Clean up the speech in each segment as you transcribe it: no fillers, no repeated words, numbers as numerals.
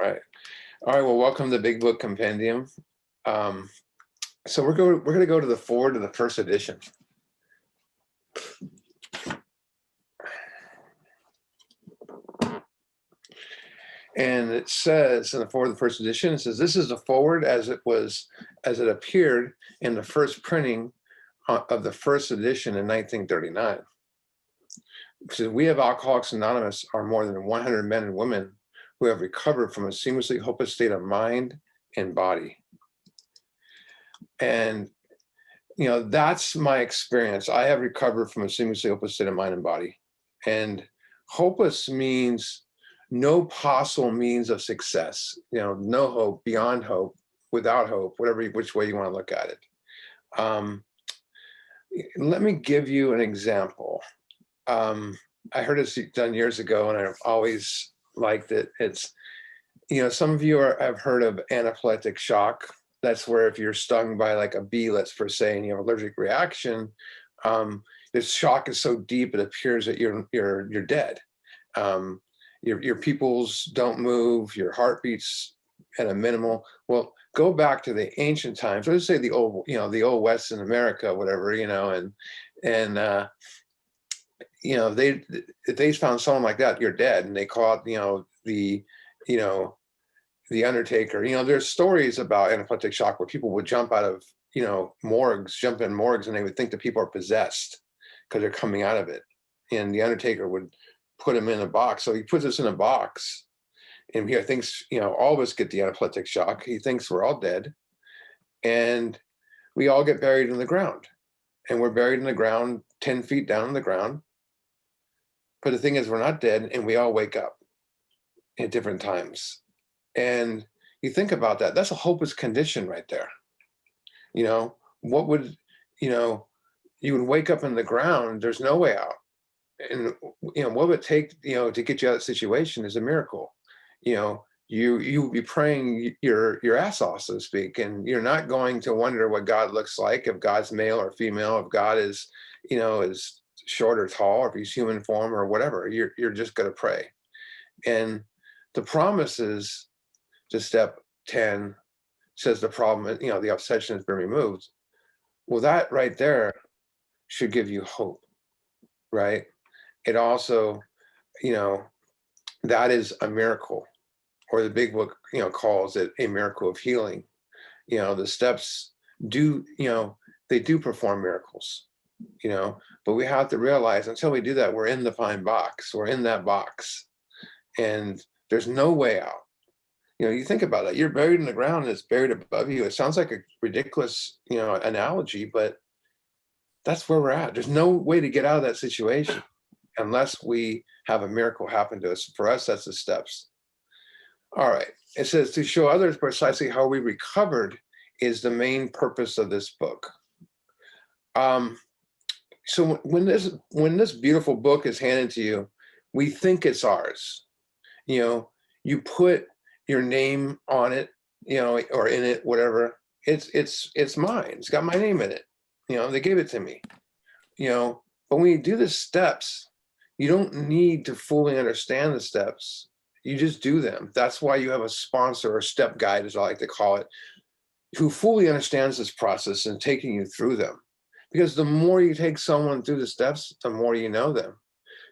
right. All right. Well, welcome to Big Book Compendium. Um, so we're going to go to the forward of the first edition. And it says in the forward of the first edition, it says, this is the forward as it appeared in the first printing of the first edition in 1939. It says, we of Alcoholics Anonymous are more than 100 men and women who have recovered from a seamlessly hopeless state of mind and body. And, that's my experience. I have recovered from a seamlessly hopeless state of mind and body. And hopeless means no possible means of success, no hope, beyond hope, without hope, which way you want to look at it. Let me give you an example. I heard this done years ago, and I've always liked it. It's, some of you have heard of anaphylactic shock. That's where if you're stung by like a bee, let's per se, and you have an allergic reaction, this shock is so deep it appears that you're dead. Your pupils don't move, your heart beats at a minimal. Well, go back to the ancient times. Let's say the old West in America, whatever, if they found someone like that, you're dead, and they call it, the Undertaker. There's stories about anaphylactic shock where people would jump out of, jump in morgues, and they would think that people are possessed because they're coming out of it. And the Undertaker would put them in a box. So he puts us in a box, and he thinks, all of us get the anaphylactic shock. He thinks we're all dead, and we all get buried in the ground. And we're buried in the ground, 10 feet down in the ground. But the thing is, we're not dead, and we all wake up at different times. And you think about that, that's a hopeless condition right there. What would, you would wake up in the ground, there's no way out. And, what would it take, to get you out of that situation is a miracle. You would be praying your ass off, so to speak, and you're not going to wonder what God looks like, if God's male or female, if God is, is short or tall, or if he's human form or whatever. You're just going to pray. And the promise is, to step 10 says the problem, the obsession has been removed. Well, that right there should give you hope, right? It also, that is a miracle, or the big book, calls it a miracle of healing. The steps do, they do perform miracles, but we have to realize until we do that, we're in the fine box, we're in that box, and there's no way out. You think about that. You're buried in the ground and it's buried above you. It sounds like a ridiculous, analogy, but that's where we're at. There's no way to get out of that situation unless we have a miracle happen to us. For us, that's the steps. All right. It says to show others precisely how we recovered is the main purpose of this book. So when this beautiful book is handed to you, we think it's ours. You put your name on it, or in it, whatever. It's mine. It's got my name in it. They gave it to me. But when you do the steps, you don't need to fully understand the steps. You just do them. That's why you have a sponsor, or step guide, as I like to call it, who fully understands this process and taking you through them. Because the more you take someone through the steps, the more you know them.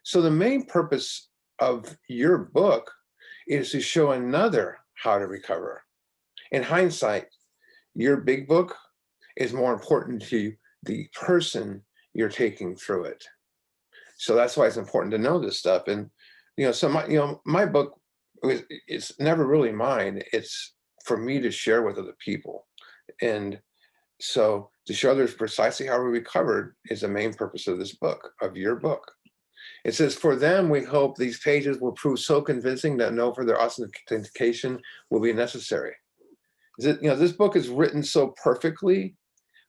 So the main purpose of your book is to show another how to recover. In hindsight, your big book is more important to the person you're taking through it. So that's why it's important to know this stuff. And my book it's never really mine. It's for me to share with other people. And so to show others precisely how we recovered is the main purpose of this book, of your book. It says, for them, we hope these pages will prove so convincing that no further authentication will be necessary. This book is written so perfectly,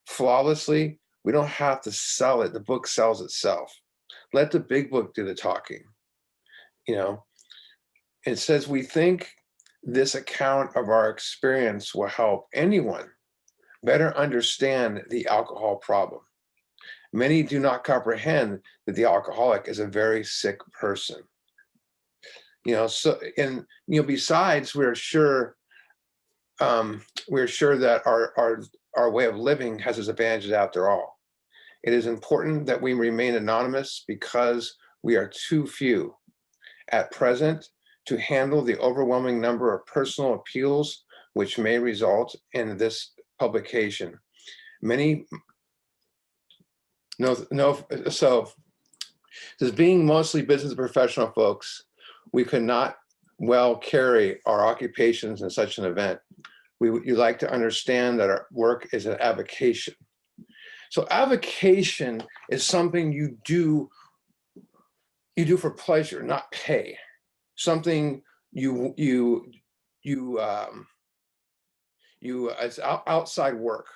flawlessly, we don't have to sell it. The book sells itself. Let the big book do the talking. It says, we think this account of our experience will help anyone better understand the alcohol problem. Many do not comprehend that the alcoholic is a very sick person. So, and, besides, we're sure that our way of living has its advantages after all. It is important that we remain anonymous because we are too few at present to handle the overwhelming number of personal appeals which may result in this publication. Many, no, so as being mostly business professional folks, we could not well carry our occupations in such an event. You like to understand that our work is an avocation. So avocation is something you do for pleasure, not pay. Something you it's outside work.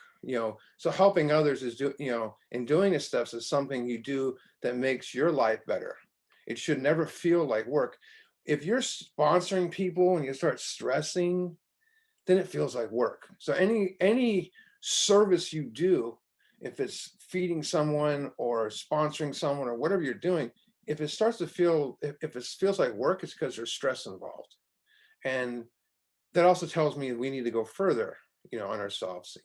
So helping others is and doing this stuff is something you do that makes your life better. It should never feel like work. If you're sponsoring people and you start stressing, then it feels like work. So any service you do, if it's feeding someone or sponsoring someone or whatever you're doing, if it starts to feel, if it feels like work, it's because there's stress involved. And that also tells me we need to go further, on ourselves,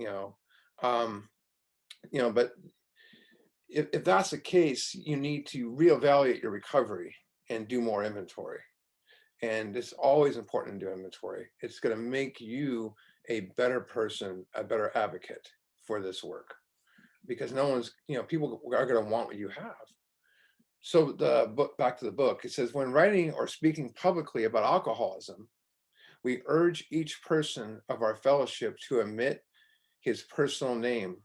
but if that's the case, you need to reevaluate your recovery and do more inventory. And it's always important to do inventory. It's going to make you a better person, a better advocate for this work, because no one's, people are going to want what you have. So the book, back to the book, it says, when writing or speaking publicly about alcoholism, we urge each person of our fellowship to omit his personal name,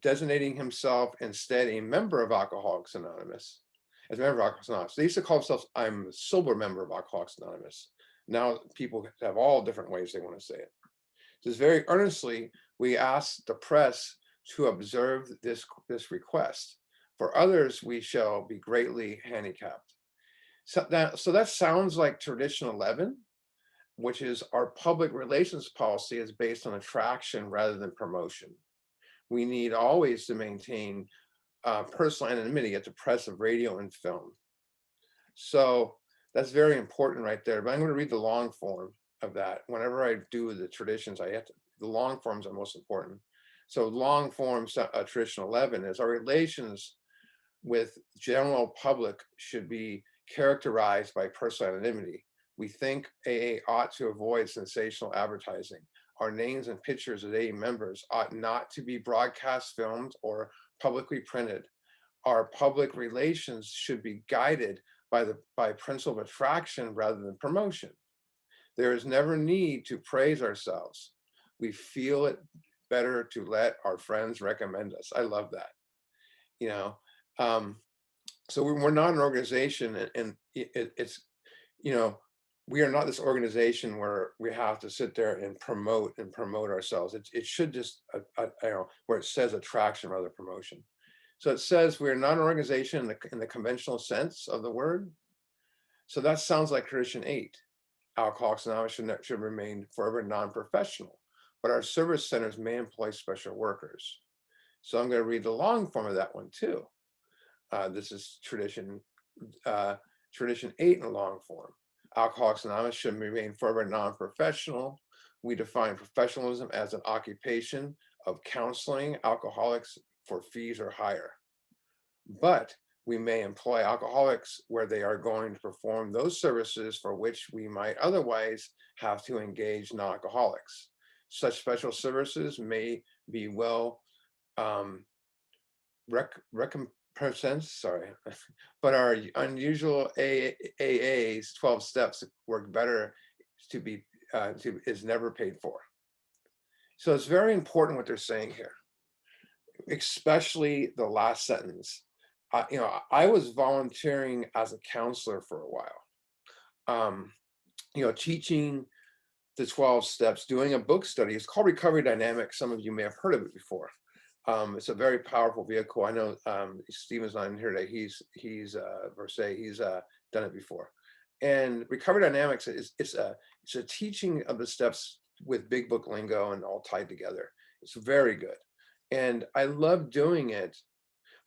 designating himself instead a member of Alcoholics Anonymous. As a member of Alcoholics Anonymous, they used to call themselves, I'm a sober member of Alcoholics Anonymous. Now people have all different ways they want to say it. Just very earnestly, we ask the press to observe this request. For others, we shall be greatly handicapped. So that sounds like Tradition 11, which is our public relations policy is based on attraction rather than promotion. We need always to maintain personal anonymity at the press of radio and film. So that's very important right there. But I'm going to read the long form of that. Whenever I do the traditions, the long forms are most important. So long form tradition 11 is our relations with general public should be characterized by personal anonymity. We think AA ought to avoid sensational advertising. Our names and pictures of AA members ought not to be broadcast, filmed, or publicly printed. Our public relations should be guided by principle of attraction rather than promotion. There is never need to praise ourselves. We feel it better to let our friends recommend us. I love that. So we're not an organization, and it's, we are not this organization where we have to sit there and promote ourselves. It should just, where it says attraction rather than promotion. So it says we're not an organization in the conventional sense of the word. So that sounds like Tradition 8. Alcoholics Anonymous should remain forever non-professional, but our service centers may employ special workers. So I'm going to read the long form of that one too. This is Tradition 8 in a long form. Alcoholics Anonymous should remain forever non-professional. We define professionalism as an occupation of counseling alcoholics for fees or higher. But we may employ alcoholics where they are going to perform those services for which we might otherwise have to engage non-alcoholics. Such special services may be well recompensed, but our unusual AA's 12 steps work better is never paid for. So it's very important what they're saying here, especially the last sentence. I was volunteering as a counselor for a while, teaching the 12 steps, doing a book study. It's called Recovery Dynamics. Some of you may have heard of it before. It's a very powerful vehicle. I know Stephen's not in here today. He's done it before. And Recovery Dynamics it's a teaching of the steps with big book lingo and all tied together. It's very good. And I love doing it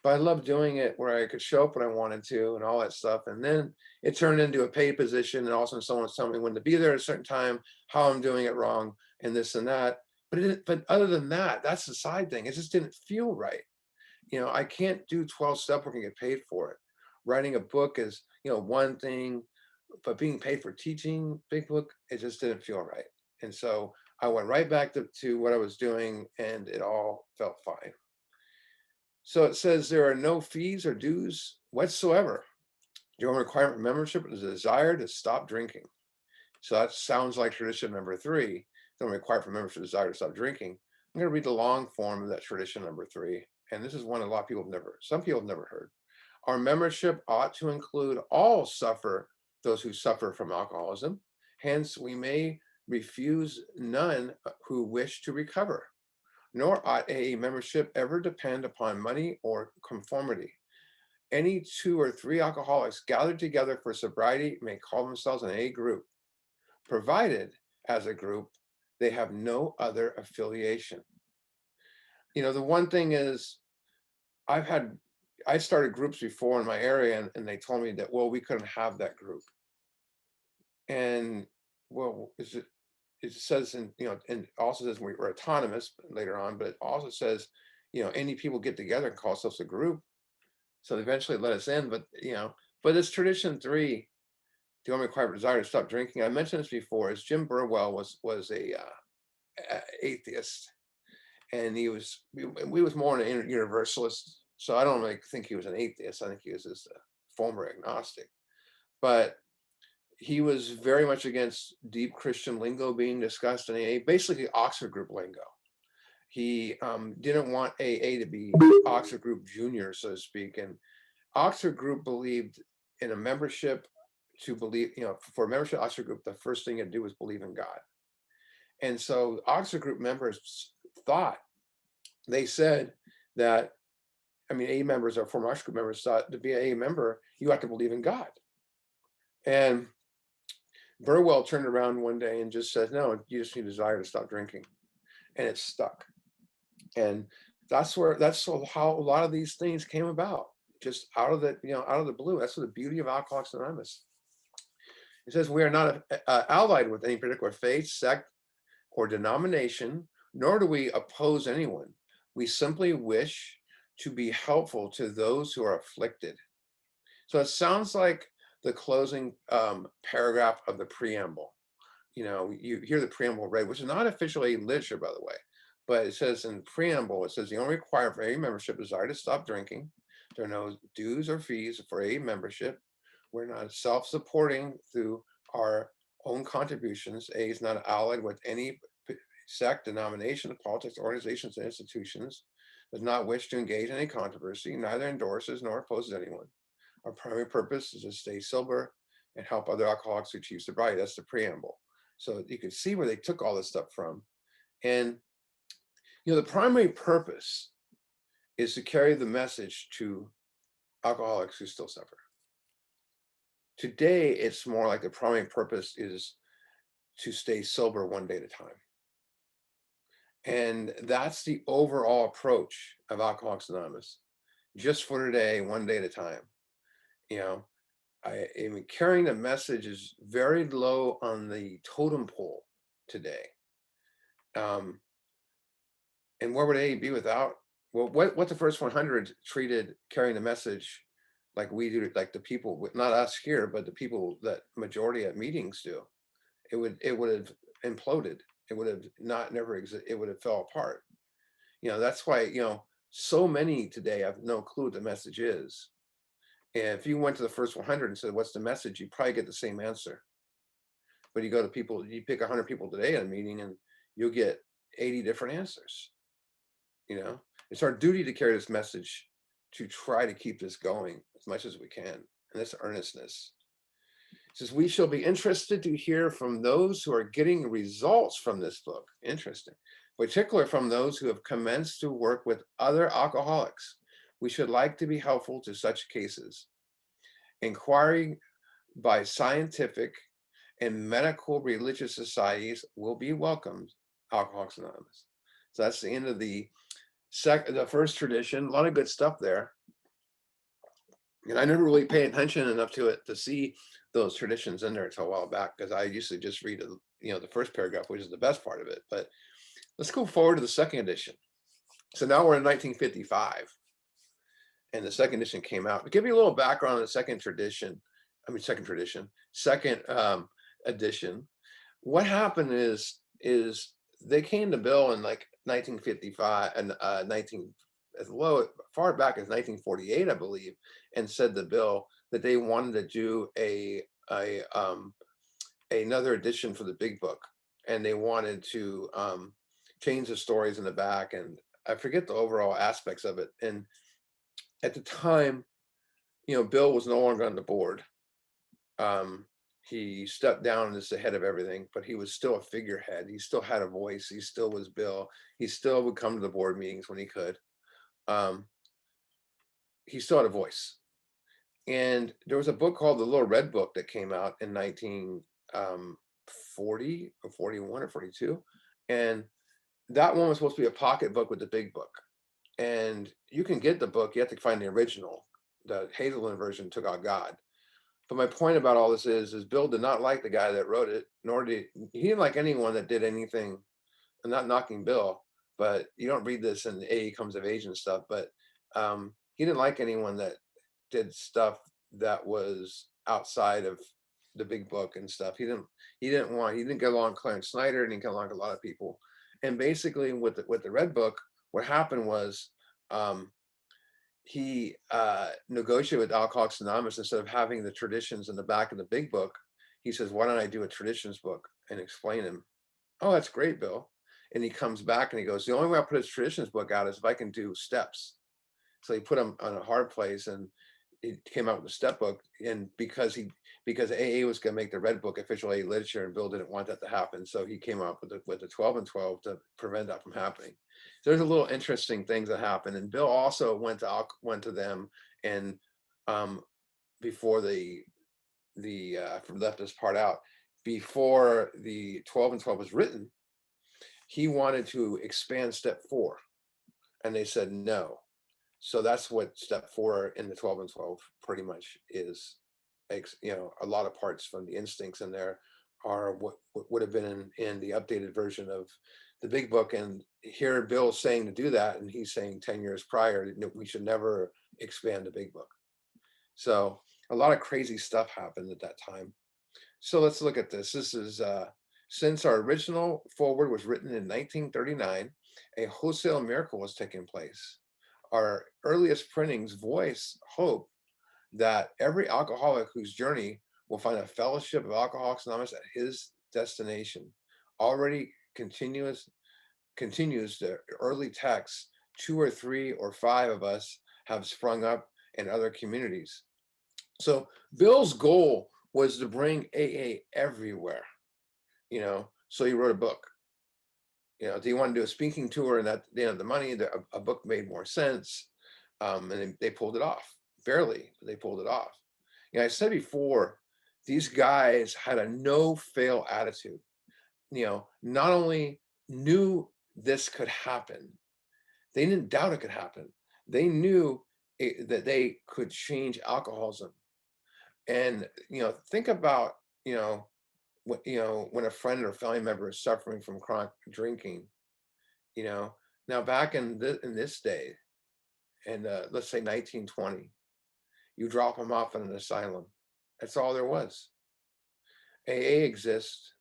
but I loved doing it where I could show up when I wanted to and all that stuff. And then it turned into a paid position, and all of a sudden someone was telling me when to be there at a certain time, how I'm doing it wrong, and this and that. But other than that, that's the side thing. It just didn't feel right. I can't do 12-step work and get paid for it. Writing a book is, one thing, but being paid for teaching big book, it just didn't feel right. And so I went right back to what I was doing, and it all felt fine. So it says there are no fees or dues whatsoever. The only requirement for membership is a desire to stop drinking. So that sounds like tradition number 3. The only requirement for membership is a desire to stop drinking. I'm going to read the long form of that tradition number 3. And this is one a lot of people some people have never heard. Our membership ought to include those who suffer from alcoholism. Hence, we may refuse none who wish to recover. Nor ought AA membership ever depend upon money or conformity. Any 2 or 3 alcoholics gathered together for sobriety may call themselves an AA group, provided, as a group, they have no other affiliation. The one thing is, I started groups before in my area, and they told me that, well, we couldn't have that group. And, well, it says, and also says we're autonomous later on, but it also says, any people get together and call themselves a group. So they eventually let us in, but it's tradition 3. The only required desire to stop drinking. I mentioned this before. Is Jim Burwell was a atheist, and we was more an universalist. So I don't think he was an atheist. I think he was just a former agnostic. But he was very much against deep Christian lingo being discussed in AA, basically Oxford Group lingo. He didn't want AA to be Oxford Group Junior, so to speak. And Oxford Group believed in a membership to believe, for a membership Oxford Group, the first thing to do was believe in God. And so Oxford Group members they said that, AA members or former Oxford Group members thought to be an AA member, you have to believe in God. And Burwell turned around one day and just said, no, you just need a desire to stop drinking. And it stuck. And that's how a lot of these things came about, just out of the blue. That's the beauty of Alcoholics Anonymous. It says we are not allied with any particular faith, sect, or denomination, nor do we oppose anyone. We simply wish to be helpful to those who are afflicted. So it sounds like the closing paragraph of the preamble. You hear the preamble read, which is not official AA literature, by the way, but it says in preamble, it says the only requirement for AA membership is desire to stop drinking. There are no dues or fees for AA membership. We're not self-supporting through our own contributions. AA is not allied with any sect, denomination, politics, organizations, and institutions. Does not wish to engage in any controversy, neither endorses nor opposes anyone. Our primary purpose is to stay sober and help other alcoholics who achieve sobriety. That's the preamble. So you can see where they took all this stuff from. And, the primary purpose is to carry the message to alcoholics who still suffer. Today, it's more like the primary purpose is to stay sober one day at a time. And that's the overall approach of Alcoholics Anonymous. Just for today, one day at a time. Carrying the message is very low on the totem pole today. And where would AA be without? Well, what the first 100 treated carrying the message like we do, like the people, not us here, but the people that majority at meetings do. It would have imploded. It would have never existed. It would have fell apart. That's why, so many today have no clue what the message is. And if you went to the first 100 and said, what's the message? You probably get the same answer. But you go to people, you pick 100 people today at a meeting and you'll get 80 different answers. It's our duty to carry this message to try to keep this going as much as we can. And that's earnestness. It says, we shall be interested to hear from those who are getting results from this book. Interesting. Particularly from those who have commenced to work with other alcoholics. We should like to be helpful to such cases. Inquiry by scientific and medical religious societies will be welcomed. Alcoholics Anonymous. So that's the end of the first tradition. A lot of good stuff there. And I never really paid attention enough to it to see those traditions in there until a while back, because I usually just read, the first paragraph, which is the best part of it. But let's go forward to the second edition. So now we're in 1955, and the second edition came out. To give you a little background on the second edition. What happened is they came to Bill in like 1955 and 19 as low far back as 1948, I believe, and said to Bill that they wanted to do a another edition for the big book, and they wanted to change the stories in the back, and I forget the overall aspects of it. And at the time, Bill was no longer on the board. He stepped down as the head of everything, but he was still a figurehead. He still had a voice. He still was Bill. He still would come to the board meetings when he could. Um, he still had a voice. And there was a book called The Little Red Book that came out in 1940 or 41 or 42. And that one was supposed to be a pocket book with the big book. And you can get the book, you have to find the original. The Hazelden version took out God. But my point about all this is Bill did not like the guy that wrote it, nor did he didn't like anyone that did anything. I'm not knocking Bill, but you don't read this in A Comes of Age and stuff. But he didn't like anyone that did stuff that was outside of the big book and stuff. He didn't get along with Clarence Snyder, and he didn't get along with a lot of people. And basically, with the Red Book, what happened was he negotiated with Alcoholics Anonymous. Instead of having the traditions in the back of the big book, he says, "Why don't I do a traditions book and explain them?" "Oh, that's great, Bill." And he comes back and he goes, "The only way I put his traditions book out is if I can do steps." So he put him on a hard place, and he came out with a step book. And because AA was going to make the Red Book official AA literature, and Bill didn't want that to happen, so he came up with the 12 and 12 to prevent that from happening. So there's a little interesting things that happened. And Bill also went to them, and before left this part out, before the 12 and 12 was written, he wanted to expand step 4, and they said no. So that's what step 4 in the 12 and 12 pretty much is. A lot of parts from the instincts in there are what would have been in the updated version of the big book. And here Bill's saying to do that, and he's saying 10 years prior we should never expand the big book. So a lot of crazy stuff happened at that time. So let's look at this. This is since our original foreword was written in 1939, a wholesale miracle was taking place. Our earliest printings voice hope that every alcoholic whose journey will find a fellowship of Alcoholics Anonymous at his destination. Already continues the early texts. 2 or 3 or 5 of us have sprung up in other communities. So Bill's goal was to bring AA everywhere, so he wrote a book. Do you want to do a speaking tour, and that the money, a book made more sense. And they pulled it off. Barely, but they pulled it off. I said before, these guys had a no-fail attitude. Not only knew this could happen, they didn't doubt it could happen. They knew that they could change alcoholism. And think about when a friend or family member is suffering from chronic drinking. Now back in this day, and let's say 1920, you drop them off in an asylum. That's all there was. AA exists.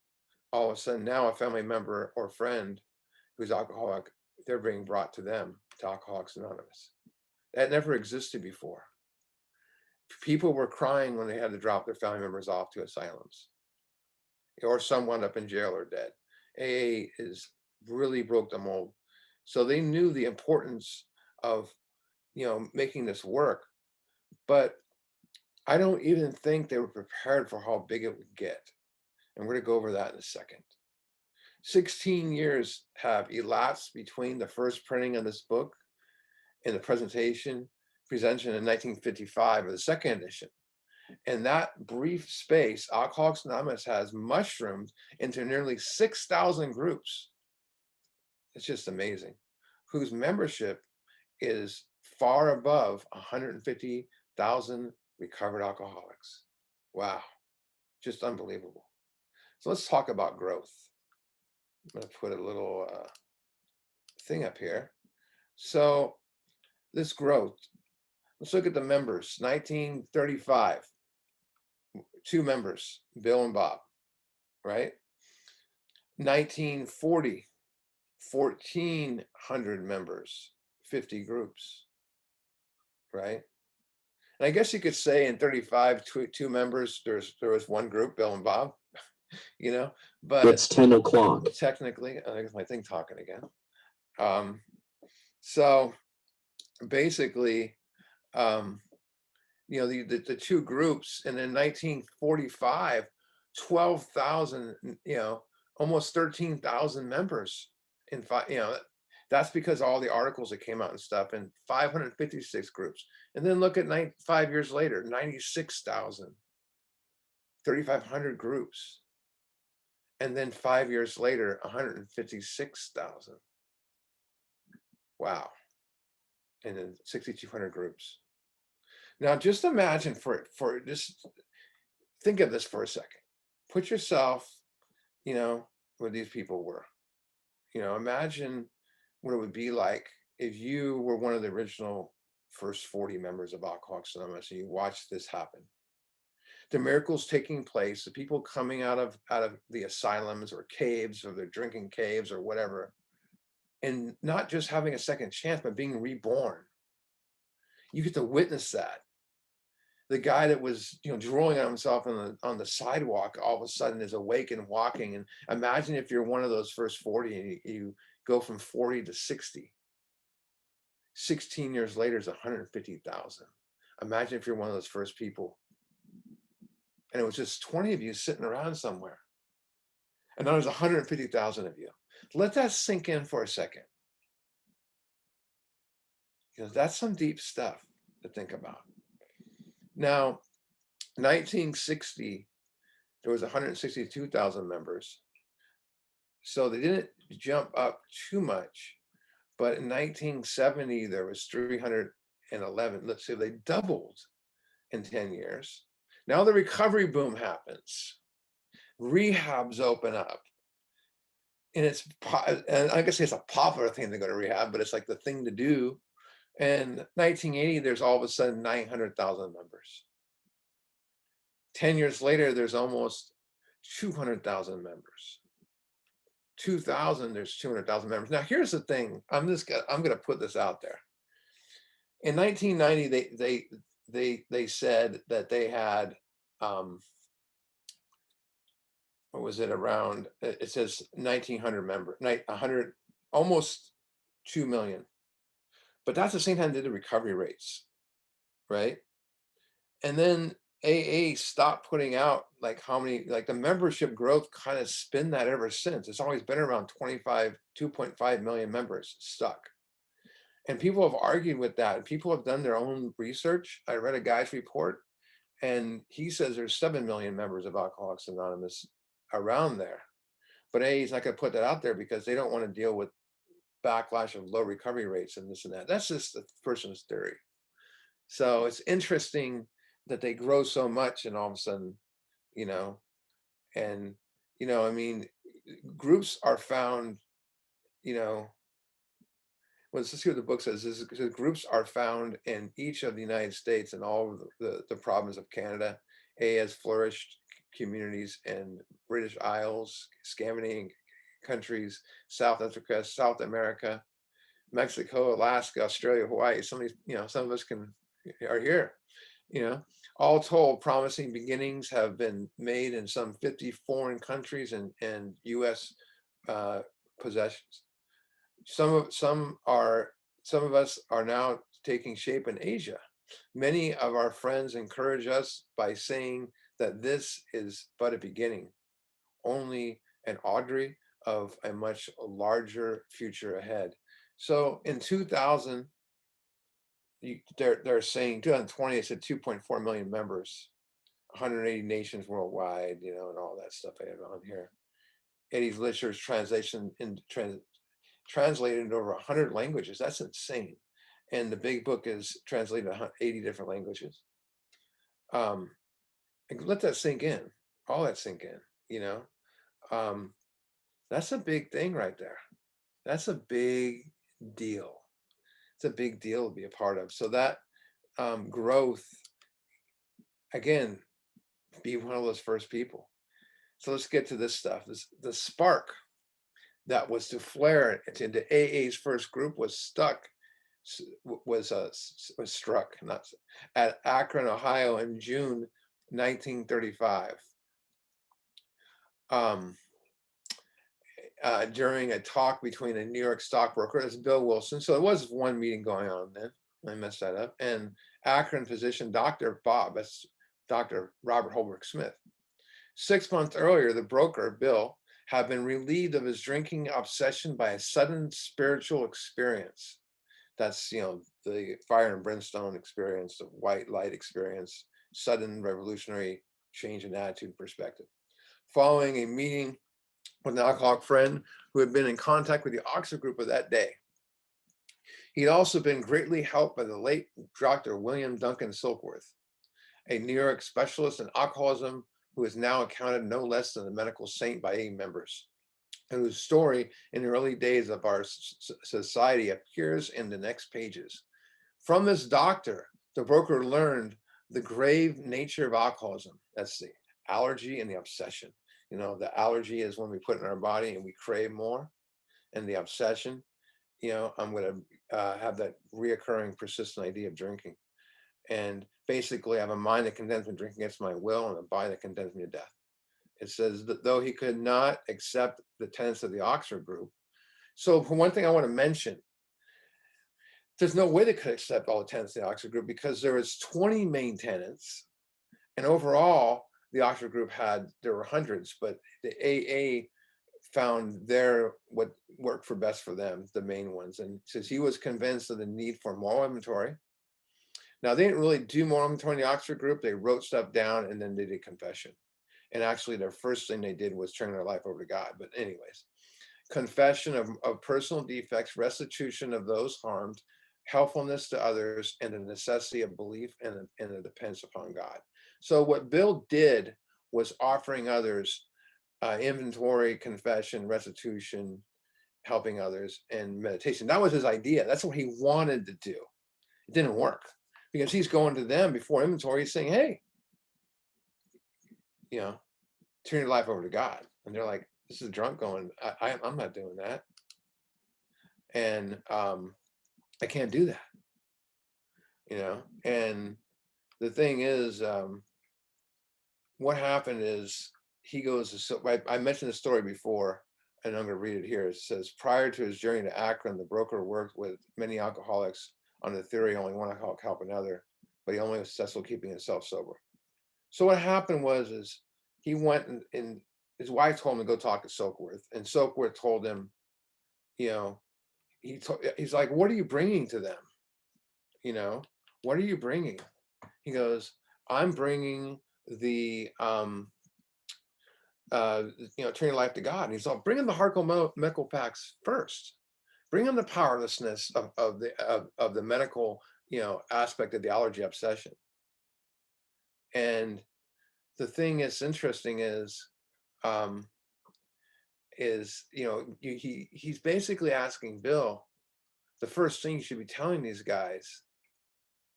All of a sudden, now a family member or friend who's alcoholic, they're being brought to them, to Alcoholics Anonymous. That never existed before. People were crying when they had to drop their family members off to asylums, or some wound up in jail or dead. AA really broke the mold. So they knew the importance of making this work. But I don't even think they were prepared for how big it would get. And we're going to go over that in a second. 16 years have elapsed between the first printing of this book and the presentation in 1955 of the second edition. In that brief space, Alcoholics Anonymous has mushroomed into nearly 6,000 groups. It's just amazing. Whose membership is far above 150 thousand recovered alcoholics. Wow, just unbelievable. So let's talk about growth. I'm going to put a little thing up here. So this growth, let's look at the members. 1935, 2 members, Bill and Bob, right? 1940, 1,400 members, 50 groups, right? And I guess you could say in 35, 2 members, there was one group, Bill and Bob, but It's 10 o'clock. technically, I think it's my thing talking again. So basically, the 2 groups, and in 1945, 12,000, almost 13,000 members in five, that's because all the articles that came out and stuff, and 556 groups. And then look at 5 years later, 96,000, 3,500 groups. And then 5 years later, 156,000. Wow. And then 6,200 groups. Now, just imagine just think of this for a second. Put yourself, where these people were. Imagine what it would be like if you were one of the original first 40 members of Alcoholics Anonymous and you watched this happen. The miracles taking place, the people coming out of the asylums or caves, or the drinking caves or whatever, and not just having a second chance, but being reborn. You get to witness that. The guy that was, drooling on himself on the sidewalk all of a sudden is awake and walking. And imagine if you're one of those first 40 and you go from 40 to 60. 16 years later is 150,000. Imagine if you're one of those first people. And it was just 20 of you sitting around somewhere. And now there's 150,000 of you. Let that sink in for a second. That's some deep stuff to think about. Now, 1960, there was 162,000 members. So they didn't jump up too much. But in 1970, there was 311. Let's say they doubled in 10 years. Now the recovery boom happens. Rehabs open up. And I guess it's a popular thing to go to rehab, but it's like the thing to do. And 1980, there's all of a sudden 900,000 members. 10 years later, there's almost 200,000 members. 2000, there's 200,000 members. Now, here's the thing. I'm going to put this out there. In 1990, they said that they had, what was it, around, it says 1,900 members, 100, almost 2 million. But that's the same time they did the recovery rates, right? And then AA stopped putting out like how many, like the membership growth kind of spin that ever since. It's always been around 2.5 million members stuck. And people have argued with that. And people have done their own research. I read a guy's report, and he says there's 7 million members of Alcoholics Anonymous around there. But AA is not going to put that out there because they don't want to deal with backlash of low recovery rates and this and that. That's just the person's theory. So it's interesting that they grow so much and all of a sudden, and, I mean, groups are found, let's see what the book says. This is, groups are found in each of the United States and all of the provinces of Canada. A has flourished communities in British Isles, Scandinavian countries, South Africa, South America, Mexico, Alaska, Australia, Hawaii. Some of these, some of us are here. All told, promising beginnings have been made in some 50 foreign countries and U.S. possessions. Some of us are now taking shape in Asia. Many of our friends encourage us by saying that this is but a beginning, only an augury of a much larger future ahead. So in 2000, they're saying 2020, it said 2.4 million members, 180 nations worldwide, and all that stuff I have on here. Eddie's literature's translated into over 100 languages. That's insane. and the big book is translated to 80 different languages. Let that sink in, all that sink in, you know. That's a big thing right there. That's a big deal. It's a big deal to be a part of. So that growth, again, be one of those first people. So let's get to this stuff. The spark that was to flare into AA's first group was struck not at Akron, Ohio in June 1935. During a talk between a New York stockbroker, that's Bill Wilson. So it was one meeting going on then. I messed that up. And Akron physician, Dr. Bob, that's Dr. Robert Holbrook Smith. 6 months earlier, the broker, Bill, had been relieved of his drinking obsession by a sudden spiritual experience. That's, the fire and brimstone experience, the white light experience, sudden revolutionary change in attitude and perspective. Following a meeting with an alcoholic friend who had been in contact with the Oxford group of that day. He'd also been greatly helped by the late Dr. William Duncan Silkworth, a New York specialist in alcoholism who is now accounted no less than a medical saint by AA members, and whose story in the early days of our society appears in the next pages. From this doctor, the broker learned the grave nature of alcoholism. That's the allergy and the obsession. The allergy is when we put it in our body and we crave more, and the obsession, I'm going to have that reoccurring, persistent idea of drinking. And basically, I have a mind that condemns me to drink against my will and a body that condemns me to death. It says that though he could not accept the tenets of the Oxford group. So for one thing I want to mention, there's no way they could accept all the tenets of the Oxford group because there was 20 main tenets. And overall, the Oxford group there were hundreds, but the AA found what worked for best for them, the main ones. And says he was convinced of the need for moral inventory. Now, they didn't really do moral inventory in the Oxford group. They wrote stuff down and then they did confession. And actually, their first thing they did was turn their life over to God. But anyways, confession of personal defects, restitution of those harmed, helpfulness to others, and the necessity of belief and a dependence upon God. So what Bill did was offering others inventory, confession, restitution, helping others, and meditation. That was his idea. That's what he wanted to do. It didn't work because he's going to them before inventory. He's saying, hey, turn your life over to God. And they're like, this is a drunk going, I'm not doing that. And I can't do that. And the thing is, what happened is he goes, I mentioned the story before, and I'm going to read it here. It says, prior to his journey to Akron, the broker worked with many alcoholics on the theory only one alcoholic help another, but he only was successful keeping himself sober. So what happened is he went and his wife told him to go talk to Silkworth, and Silkworth told him, he's like, what are you bringing to them? What are you bringing? He goes, I'm bringing the turn your life to God. And he's like, bring him the hardcore medical packs first. Bring him the powerlessness of the medical aspect of the allergy obsession. And the thing that's interesting is he's basically asking Bill, the first thing you should be telling these guys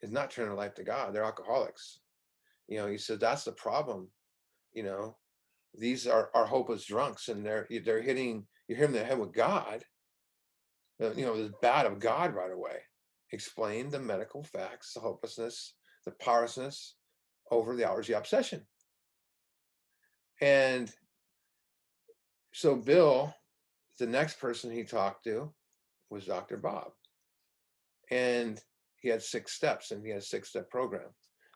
is not turn their life to God. They're alcoholics. He said that's the problem. These are hopeless drunks, and you hit them in the head with God. The bad of God right away. Explain the medical facts, the hopelessness, the powerlessness over the allergy obsession. And so Bill, the next person he talked to was Dr. Bob. And he had 6 steps, and he had a 6-step program.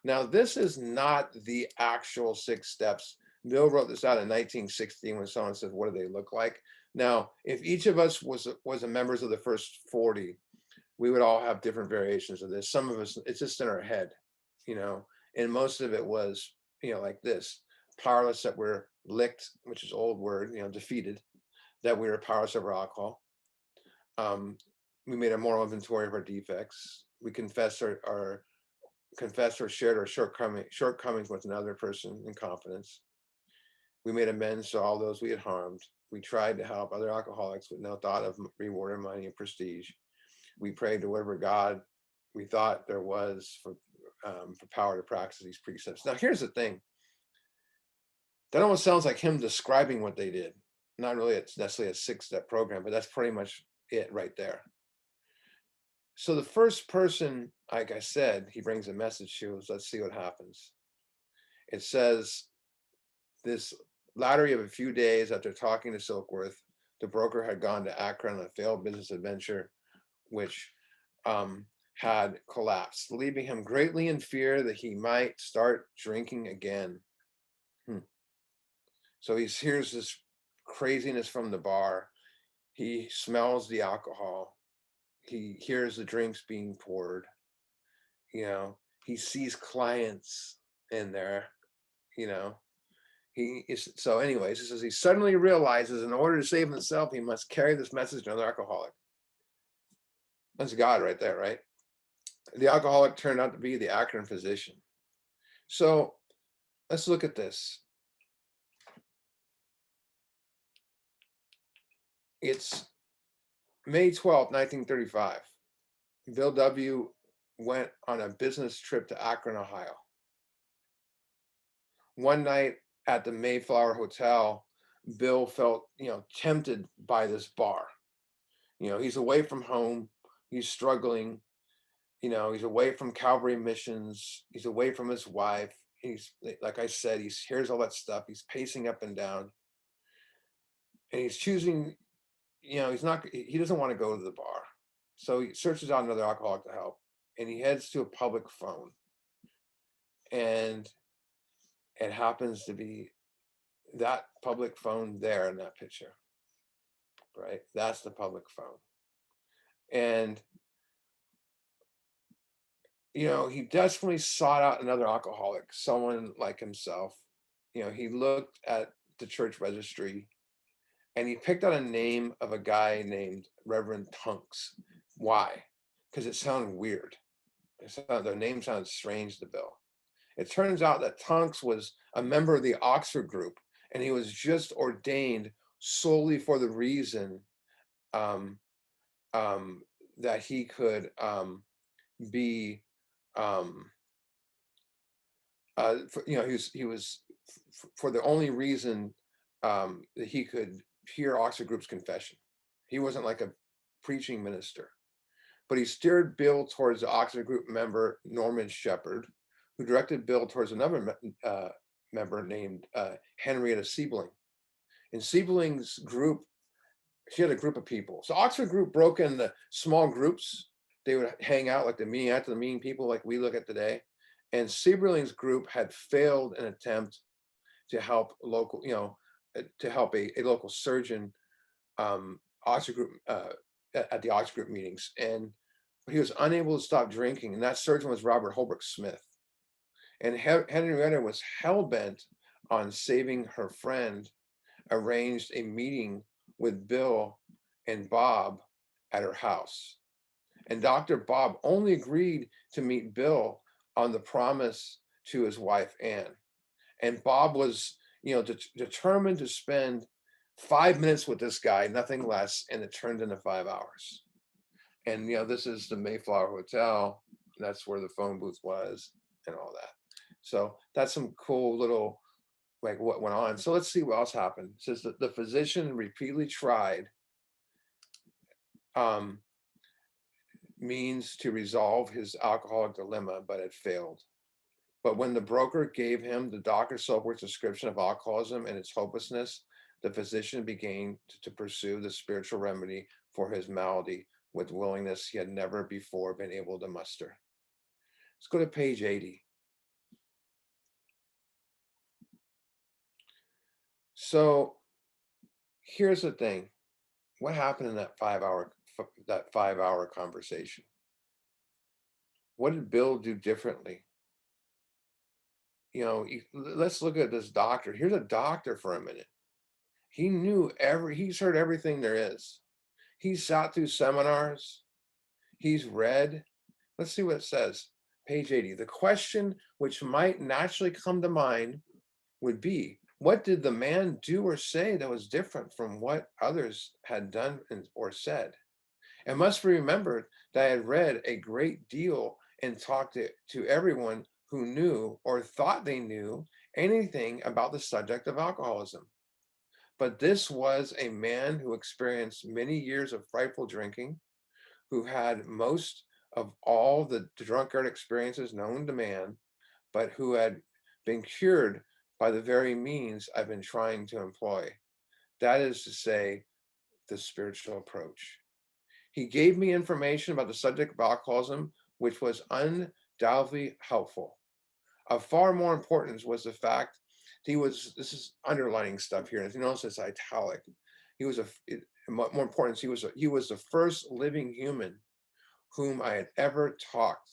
Now, this is not the actual 6 steps. Bill wrote this out in 1960 when someone said, what do they look like? Now, if each of us was a members of the first 40, we would all have different variations of this. Some of us, it's just in our head, and most of it was, like this: powerless, that we're licked, which is old word, defeated, that we were powerless over alcohol. We made a moral inventory of our defects. we confessed our confessed or shared our shortcomings with another person in confidence. We made amends to all those we had harmed. We tried to help other alcoholics with no thought of reward or money and prestige. We prayed to whatever God we thought there was for power to practice these precepts. Now, here's the thing. That almost sounds like him describing what they did. Not really, it's necessarily a 6-step program, but that's pretty much it right there. So the first person, like I said, he brings a message to us. Let's see what happens. It says, this lottery of a few days after talking to Silkworth, the broker had gone to Akron on a failed business adventure, which had collapsed, leaving him greatly in fear that he might start drinking again. So he hears this craziness from the bar. He smells the alcohol. He hears the drinks being poured. You know, he sees clients in there. You know, he is. So, anyways, he says he suddenly realizes in order to save himself, he must carry this message to another alcoholic. That's God right there, right? The alcoholic turned out to be the Akron Physician. So let's look at this. It's May 12th, 1935. Bill W. went on a business trip to Akron, Ohio. One night at the Mayflower Hotel, Bill felt, tempted by this bar. He's away from home. He's struggling. He's away from Calvary missions. He's away from his wife. He's, like I said, he hears all that stuff. He's pacing up and down. And he's choosing, he doesn't want to go to the bar. So he searches out another alcoholic to help. And he heads to a public phone. And it happens to be that public phone there in that picture, right? That's the public phone. And, he desperately sought out another alcoholic, someone like himself. He looked at the church registry and he picked out a name of a guy named Reverend Tunks. Why? Because it sounded weird. The name sounded strange to Bill. It turns out that Tunks was a member of the Oxford group, and he was just ordained solely for the reason that he could be, he was for the only reason that he could hear Oxford group's confession. He wasn't like a preaching minister, but he steered Bill towards the Oxford group member Norman Shepherd, who directed Bill towards another member named Henrietta Siebling. In Siebling's group, she had a group of people. So Oxford group broke into small groups. They would hang out like the meeting after the meeting people like we look at today. And Siebling's group had failed an attempt to help local, to help a local surgeon, Oxford group, at the Oxford group meetings. And he was unable to stop drinking. And that surgeon was Robert Holbrook Smith. And Henrietta was hell-bent on saving her friend, arranged a meeting with Bill and Bob at her house. And Dr. Bob only agreed to meet Bill on the promise to his wife, Anne. And Bob was, determined to spend 5 minutes with this guy, nothing less, and it turned into 5 hours. And, this is the Mayflower Hotel. That's where the phone booth was and all that. So that's some cool little, like, what went on. So let's see what else happened. It says that the physician repeatedly tried means to resolve his alcoholic dilemma, but it failed. But when the broker gave him the Dr. Silkworth's description of alcoholism and its hopelessness, the physician began to pursue the spiritual remedy for his malady with willingness he had never before been able to muster. Let's go to page 80. So here's the thing. What happened in that 5-hour conversation? What did Bill do differently? Let's look at this doctor. Here's a doctor for a minute. He's heard everything there is. He's sat through seminars. He's read. Let's see what it says. Page 80. The question which might naturally come to mind would be, what did the man do or say that was different from what others had done or said? It must be remembered that I had read a great deal and talked to everyone who knew or thought they knew anything about the subject of alcoholism. But this was a man who experienced many years of frightful drinking, who had most of all the drunkard experiences known to man, but who had been cured by the very means I've been trying to employ. That is to say, the spiritual approach. He gave me information about the subject of alcoholism, which was undoubtedly helpful. Of far more importance was the fact he was, this is underlining stuff here, and if you notice it's italic, he was more important, he was the first living human whom I had ever talked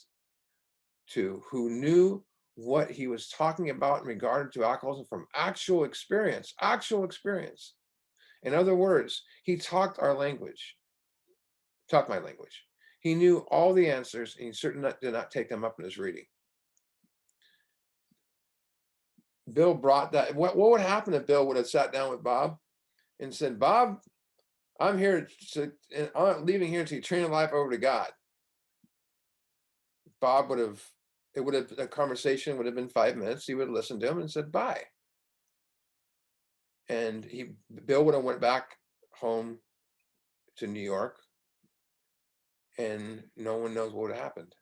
to who knew what he was talking about in regard to alcoholism from actual experience, actual experience. In other words, he talked our language, talked my language. He knew all the answers, and he certainly did not take them up in his reading. Bill brought that. What would happen if Bill would have sat down with Bob and said, Bob, I'm here to, I'm leaving here to turn your life over to God. Bob would have, it would have, the conversation would have been 5 minutes. He would have listened to him and said, bye. And Bill would have went back home to New York, and no one knows what would have happened.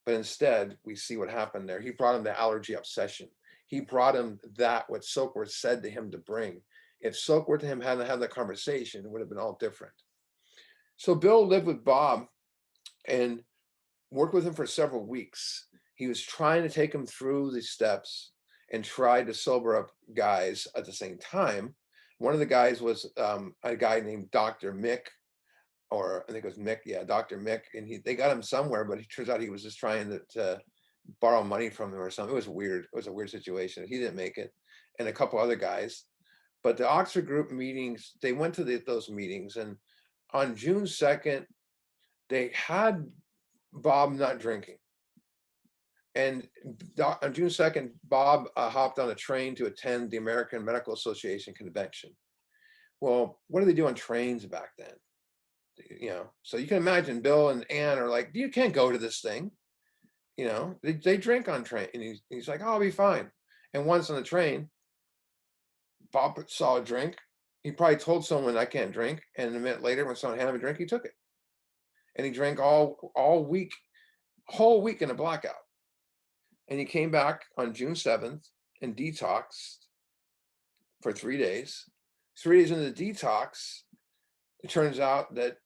But instead, we see what happened there. He brought him the allergy obsession. He brought him that what Silkworth said to him to bring. If Silkworth and him hadn't had that conversation, it would have been all different. So Bill lived with Bob and worked with him for several weeks. He was trying to take him through the steps and tried to sober up guys at the same time. One of the guys was a guy named Dr. Mick, or I think it was Mick, yeah, Dr. Mick, and they got him somewhere, but it turns out he was just trying to borrow money from him or something. It was weird. It was a weird situation. He didn't make it, and a couple other guys. But the Oxford group meetings, they went to those meetings, and on June 2nd, they had Bob not drinking. And on June 2nd, Bob hopped on a train to attend the American Medical Association convention. Well, what do they do on trains back then? So you can imagine Bill and Ann are like, you can't go to this thing. They drink on train. And he's like, oh, I'll be fine. And once on the train, Bob saw a drink. He probably told someone I can't drink. And a minute later, when someone handed him a drink, he took it. And he drank all week, whole week in a blackout. And he came back on June 7th and detoxed for 3 days. 3 days into the detox, it turns out that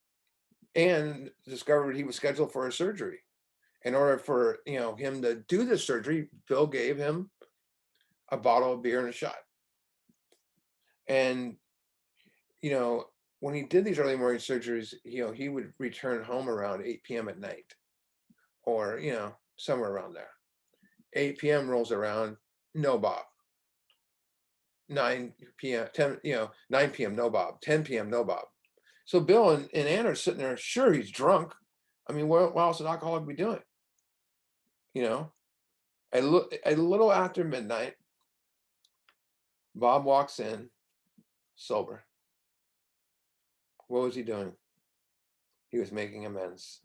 Ann discovered he was scheduled for a surgery. In order for him to do this surgery, Bill gave him a bottle of beer and a shot. And when he did these early morning surgeries, he would return home around 8 p.m. at night, or somewhere around there. 8 p.m. rolls around, no Bob. 9 p.m. 9 p.m. no Bob. 10 p.m. no Bob. So Bill and Ann are sitting there. Sure, he's drunk. I mean, what else would an alcoholic be doing? A little after midnight, Bob walks in, sober. What was he doing? He was making amends.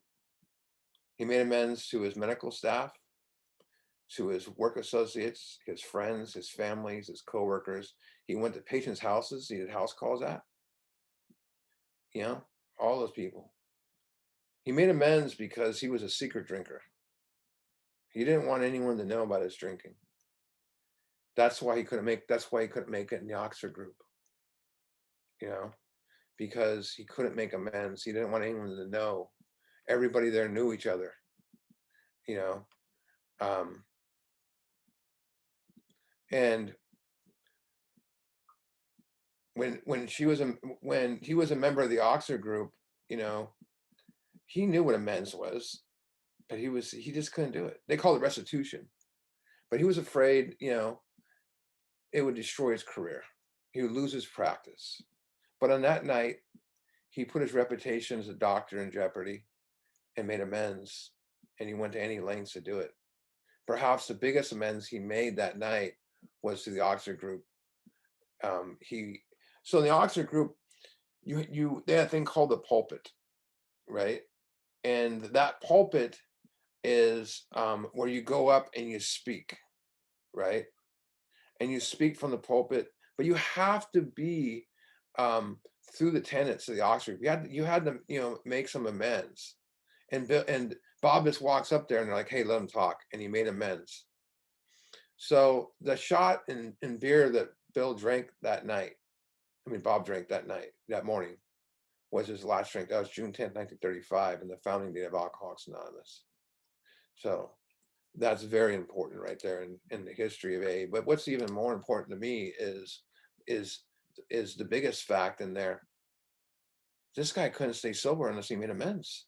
He made amends to his medical staff, to his work associates, his friends, his families, his coworkers. He went to patients' houses. He did house calls at. All those people. He made amends because he was a secret drinker. He didn't want anyone to know about his drinking. That's why he couldn't make it in the Oxford group. Because he couldn't make amends. He didn't want anyone to know. Everybody there knew each other. And when he was a member of the Oxford group, he knew what amends was, but he just couldn't do it. They called it restitution, but he was afraid, it would destroy his career. He would lose his practice. But on that night, he put his reputation as a doctor in jeopardy and made amends. and he went to any lengths to do it. Perhaps the biggest amends he made that night was to the Oxford group. He so in the Oxford group, they had a thing called the pulpit, right? And that pulpit is where you go up and you speak, right? And you speak from the pulpit, but you have to be through the tenets of the Oxford. You had to make some amends. And Bob just walks up there and they're like, "Hey, let him talk," and he made amends. So the shot in beer that Bill drank that night, I mean Bob drank that night, that morning, was his last drink. That was June 10th, 1935, and the founding day of Alcoholics Anonymous. So that's very important right there in the history of AA. But what's even more important to me is is the biggest fact in there. This guy couldn't stay sober unless he made amends.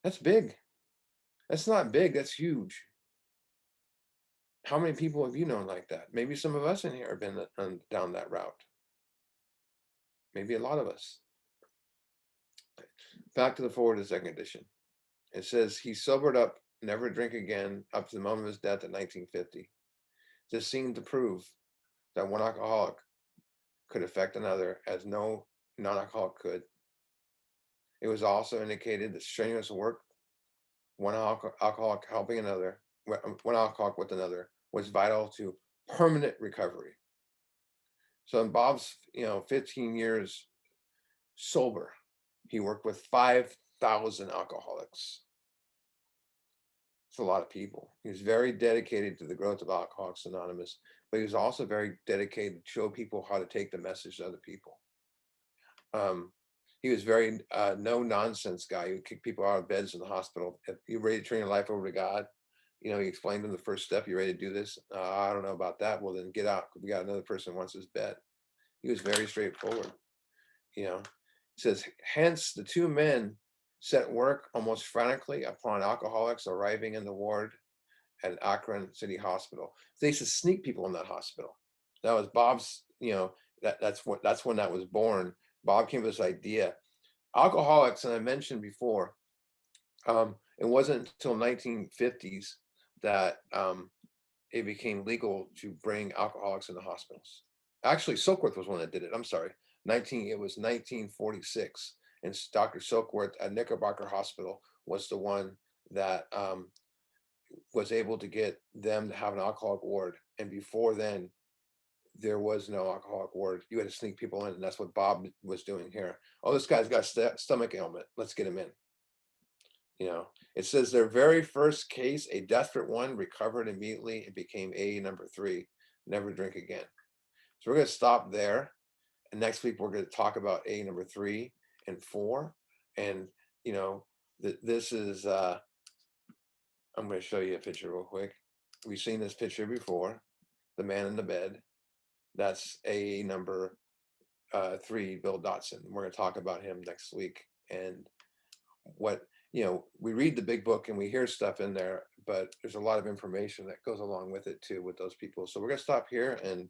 That's big. That's not big, that's huge. How many people have you known like that? Maybe some of us in here have been down that route. Maybe a lot of us. Back to the forward of the second edition. It says he sobered up, never drink again, up to the moment of his death in 1950. This seemed to prove that one alcoholic could affect another as no non-alcoholic could. It was also indicated that strenuous work, one alcoholic helping another, one alcoholic with another, was vital to permanent recovery. So in Bob's, 15 years sober, he worked with 5,000 alcoholics. It's a lot of people. He was very dedicated to the growth of Alcoholics Anonymous, but he was also very dedicated to show people how to take the message to other people. He was very no nonsense guy. He would kick people out of beds in the hospital. If you're ready to turn your life over to God, he explained to them the first step. You ready to do this? I don't know about that. Well, then get out. We got another person who wants his bed. He was very straightforward. It says, hence the two men set work almost frantically upon alcoholics arriving in the ward at Akron City Hospital. They used to sneak people in that hospital. That was Bob's, that's when that was born. Bob came with this idea. Alcoholics, and I mentioned before, it wasn't until 1950s that it became legal to bring alcoholics into hospitals. Actually, Silkworth was one that did it. I'm sorry. It was 1946, and Dr. Silkworth at Knickerbocker Hospital was the one that was able to get them to have an alcoholic ward. And before then, there was no alcoholic ward. You had to sneak people in, and that's what Bob was doing here. Oh, this guy's got stomach ailment. Let's get him in. It says their very first case, a desperate one, recovered immediately and became AA number 3, never drink again. So we're going to stop there. And next week, we're going to talk about AA number 3 and 4. And, this is, I'm going to show you a picture real quick. We've seen this picture before, the man in the bed. That's AA number 3, Bill Dotson. We're going to talk about him next week. And what, we read the big book and we hear stuff in there, but there's a lot of information that goes along with it too, with those people. So we're going to stop here and